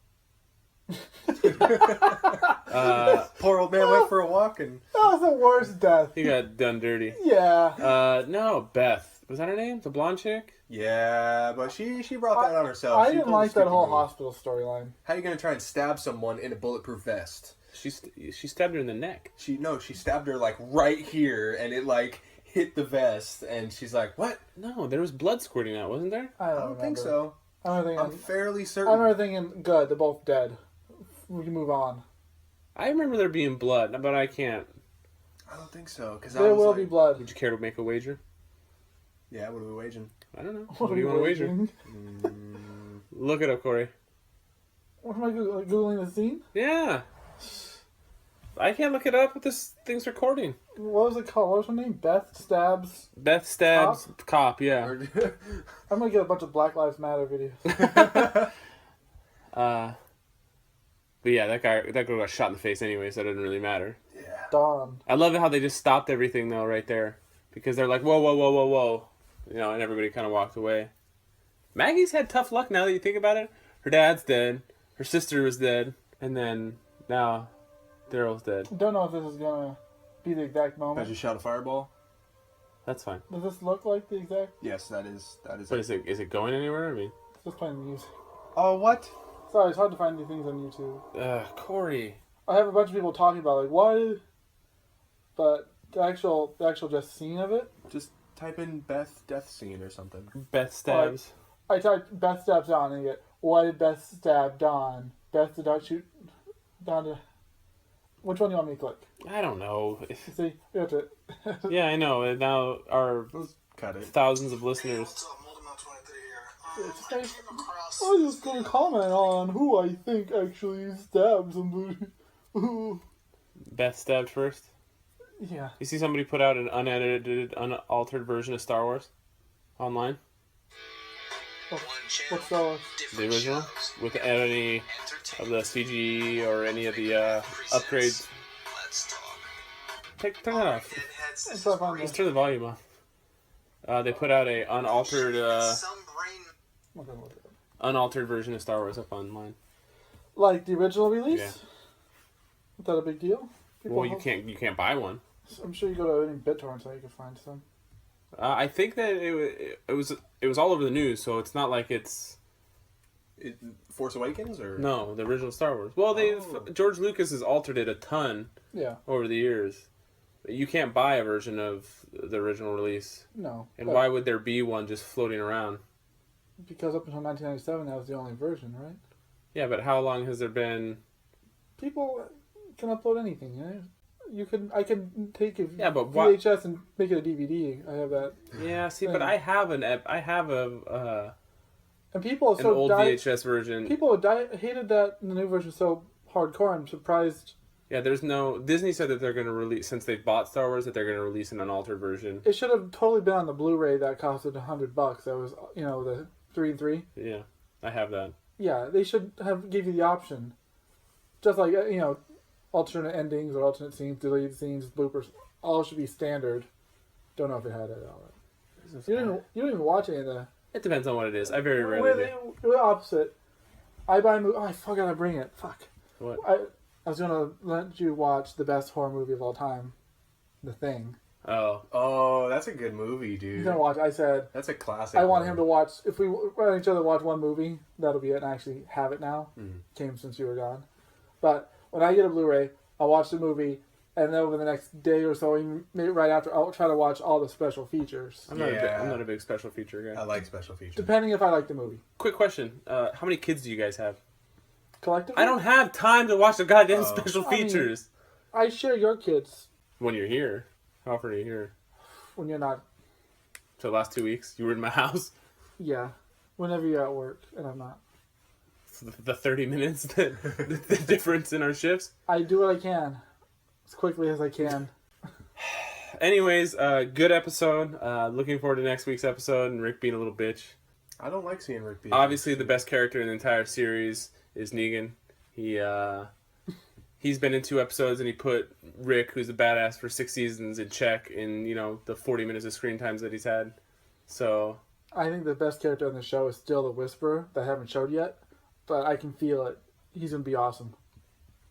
uh Poor old man went for a walk and That was the worst death. he got done dirty. Yeah. No, Beth. Was that her name? The blonde chick? yeah, but she brought that on herself. I She didn't pulled a like that stupid whole move. hospital storyline. How you gonna try and stab someone in a bulletproof vest? She stabbed her in the neck. She stabbed her like right here, and it like hit the vest, and she's like, "What? No, there was blood squirting out, wasn't there? I I don't, don't think remember. so. I don't think. I'm fairly I certain." remember thinking, good, they're both dead. We can move on. I remember there being blood, but I can't. I don't think so, because There will be blood. Would you care to make a wager? Yeah, what are we waging? I don't know. What do you want to wager? waging? Look it up, Corey. What am I Googling the scene? Yeah. I can't look it up, but this thing's recording. What was it called? What was her name? Beth Stabs. Beth stabs cop, yeah. I'm gonna get a bunch of Black Lives Matter videos. But yeah, that girl got shot in the face anyway, so it doesn't really matter. Yeah. Dawn. I love how they just stopped everything though right there, because they're like, whoa, whoa, whoa, whoa, whoa, and everybody kind of walked away. Maggie's had tough luck now that you think about it. Her dad's dead, her sister was dead, and then now Daryl's dead. Don't know if this is gonna be the exact I moment. just shot a fireball. That's fine. Does this look like the exact? Yes, that is. But is it going anywhere? I mean, It's just playing the music. Oh, what? Sorry, it's hard to find these things on YouTube. Corey. I have a bunch of people talking about like why, but the actual just scene of it. Just type in Beth death scene or something. Beth stabs. I typed Beth stabs Dawn and you get why did Beth stab Dawn? Beth did not shoot Dawn to. Which one do you want me to click? I don't know. See, you have to. Yeah, I know. And now our Let's cut it. thousands of listeners. It's like, I'm just gonna comment on who I think actually stabbed somebody. Ooh. Beth stabbed first. Yeah. You see somebody put out an unedited, unaltered version of Star Wars online? What's the The original? With any of the CG or any of the upgrades. Turn it off. What's up on Just this? turn the volume off. They put out a unaltered version of Star Wars up online. Like the original release? Yeah. Is that a big deal? Well, you can't buy one. I'm sure you go to any BitTorrent site you can find some. I think that it was all over the news, so it's not like it's Force Awakens or no the original Star Wars. Well, George Lucas has altered it a ton Yeah. over the years. You can't buy a version of the original release, No. and but- why would there be one just floating around? Because up until 1997, that was the only version, right? Yeah, but how long has there been? People can upload anything. You know? I can take a Yeah, but why- VHS and make it a DVD. I have that. Yeah, see, but I have a And people are an so old VHS version. People hated that the new version so hardcore. I'm surprised. Yeah, there's no Disney said that they're going to release since they've bought Star Wars that they're going to release an unaltered version. It should have totally been on the Blu-ray that costed $100. That was the 3-3. Yeah, I have that. Yeah, they should have give you the option, just like alternate endings or alternate scenes, deleted scenes, bloopers. All should be standard. Don't know if it had it all. You don't even watch any of the. It depends on what it is. I very rarely do. We're the opposite. I buy a movie. Oh, I forgot to bring it. Fuck. What? I was gonna let you watch the best horror movie of all time, The Thing. Oh, that's a good movie, He's dude. gonna watch. I said That's a classic. I want him to watch. If we let each other watch one movie, that'll be it. And I actually have it now. Mhm. Came since you were gone. But when I get a Blu-ray, I'll watch the movie, and then over the next day or so, maybe right after, I'll try to watch all the special features. I'm not a big special feature guy. I like special features. Depending if I like the movie. Quick question. How many kids do you guys have? Collectively? I don't have time to watch the goddamn special features. I share your kids When you're here. How often are you here? when you're not. For the last 2 weeks, you were in my house. Yeah. Whenever you're at work and I'm not. So the 30 minutes, the difference in our shifts. I do what I can. As quickly as I can. Anyways, good episode. Looking forward to next week's episode and Rick being a little bitch. I don't like seeing Rick beat. Obviously, the best character in the entire series is Negan. He's been in 2 episodes and he put Rick, who's a badass for 6 seasons, in check in, the 40 minutes of screen times that he's had. So I think the best character on the show is still the Whisperer that I haven't showed yet. But I can feel it. He's going to be awesome.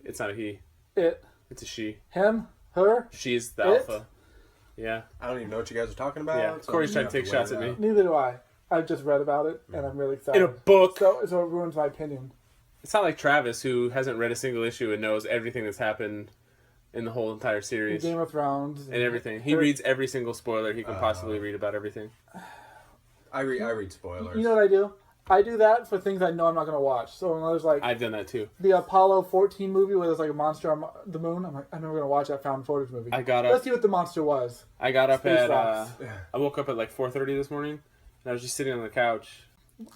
it's not a he. It's a she. Him? Her? She's the alpha. Yeah. I don't even know what you guys are talking about. Yeah. so Corey's I'm trying gonna to take have shots wait at it me. out. Neither do I. I've just read about it and I'm really excited. In a book. So it ruins my opinion. It's not like Travis, who hasn't read a single issue and knows everything that's happened in the whole entire series. Game of Thrones. And everything. He reads every single spoiler he can possibly read about everything. I read spoilers. You know what I do? I do that for things I know I'm not going to watch. So when there's like I've done that too. the Apollo 14 movie where there's like a monster on the moon, I'm like, I'm never going to watch that found footage movie. Let's see what the monster was. I got up Space at rocks. I woke up at like 4:30 this morning and I was just sitting on the couch.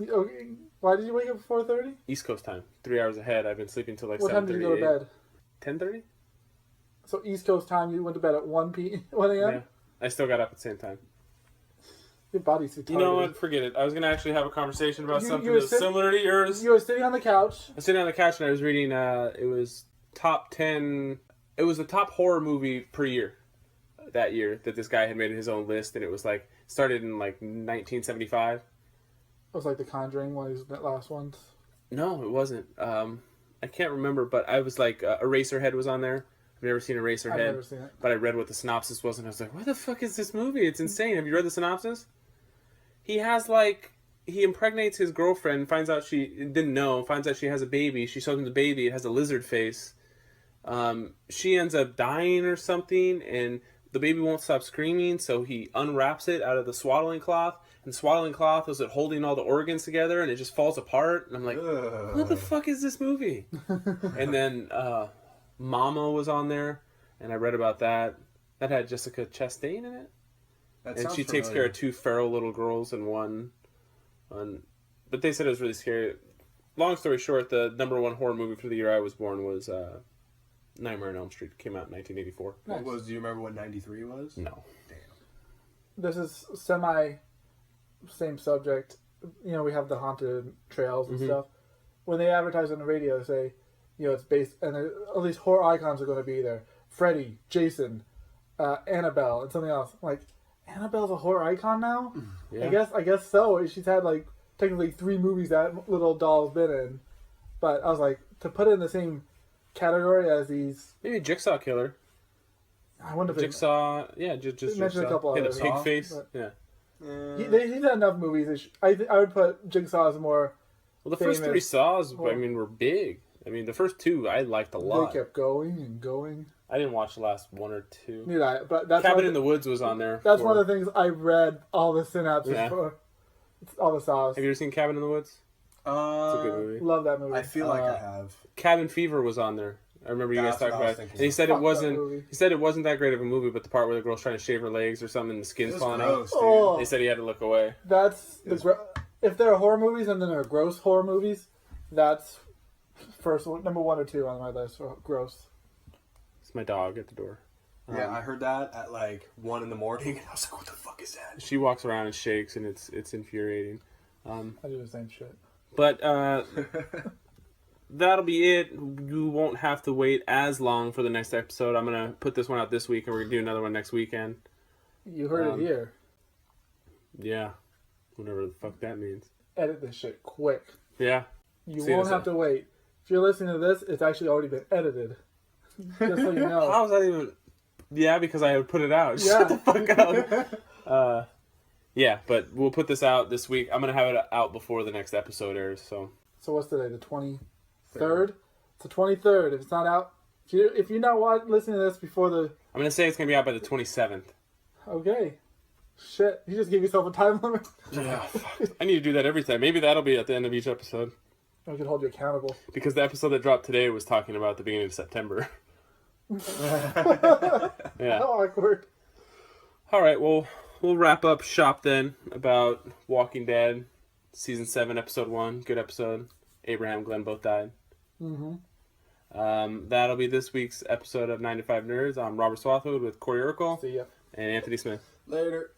Okay. Why did you wake up at 4:30? East Coast time. 3 hours ahead. I've been sleeping till like 7:30. What time did you go to bed? 10:30? So East Coast time, you went to bed at 1 a.m.? Yeah. I still got up at the same time. Your body's retarded. You know what? Forget it. I was going to actually have a conversation about something were that's similar to yours. You were sitting on the couch. I was sitting on the couch and I was reading, it was top 10, it was the top horror movie per year that year that this guy had made his own list, and it was like, started in like 1975. It was like The Conjuring, one of these last ones. No, it wasn't. I can't remember, but I was like, Eraserhead was on there. I've never seen Eraserhead. I've never seen it. But I read what the synopsis was and I was like, what the fuck is this movie? It's insane. Have you read the synopsis? He has like, he impregnates his girlfriend, finds out she has a baby. She shows him the baby. It has a lizard face. She ends up dying or something, and the baby won't stop screaming, so he unwraps it out of the swaddling cloth. And swaddling cloth was it holding all the organs together, and it just falls apart. And I'm like, what the fuck is this movie? And then Mama was on there, and I read about that. That had Jessica Chastain in it. And she takes care of 2 feral little girls and one. But they said it was really scary. Long story short, the number 1 horror movie for the year I was born was Nightmare on Elm Street. Came out in 1984. Nice. Do you remember what 93 was? No. Damn. This is same subject. We have the haunted trails and stuff. When they advertise on the radio, they say, it's based, and all these horror icons are going to be there. Freddy, Jason, Annabelle, and something else. I'm like, Annabelle's a horror icon now? Yeah. I guess so. She's had like technically 3 movies that little doll's been in. But I was like, to put it in the same category as these, Maybe Jigsaw Killer. I wonder if Jigsaw, yeah, just They Jigsaw. mentioned a couple Hit a others. pig Saw, face. but- Yeah. he's had enough movies. I would put Jigsaw as more. Well, the first 3 famous Saws, horror. were big. I mean, the first 2 I liked a lot. They kept going and going. I didn't watch the last 1 or 2. Neither I, but that's Cabin one in of the Woods was on there. that's one of the things I read all the synopses Yeah. for. It's all the Saws. Have you ever seen Cabin in the Woods? It's a good movie. Love that movie. I feel like I have. Cabin Fever was on there. I remember you guys That's what talking I was about it. thinking. And he said Fuck it that wasn't. movie. He said it wasn't that great of a movie, but the part where the girl's trying to shave her legs or something, and the It skin's was falling gross, out. dude. Oh. They said he had to look away. That's if there are horror movies and then there are gross horror movies, that's number 1 or 2 on my list for gross. It's my dog at the door. Yeah, I heard that at like 1 in the morning, and I was like, "What the fuck is that?" She walks around and shakes, and it's infuriating. I do the same shit. But that'll be it. You won't have to wait as long for the next episode. I'm gonna put this one out this week, and we're gonna do another one next weekend. You heard it here. Yeah, whatever the fuck that means. Edit this shit quick. Yeah. You See won't this have to wait. If you're listening to this, it's actually already been edited. Just so you know. How was that even? Yeah, because I would put it out. Yeah. Shut the fuck up. Yeah, but we'll put this out this week. I'm gonna have it out before the next episode airs. So So what's today? The 23rd? It's the 23rd. If it's not out If you're not listening to this before the... I'm going to say it's going to be out by the 27th. Okay. Shit, you just gave yourself a time limit. Yeah, I need to do that every time. Maybe that'll be at the end of each episode. I can hold you accountable. Because the episode that dropped today was talking about the beginning of September. Yeah. How awkward. All right, well, we'll wrap up shop then about Walking Dead, Season 7, Episode 1. Good episode. Abraham and Glenn both died. Mm-hmm. That'll be this week's episode of 9 to 5 Nerds. I'm Robert Swathwood with Corey Urkel See ya. and Anthony Smith. Later.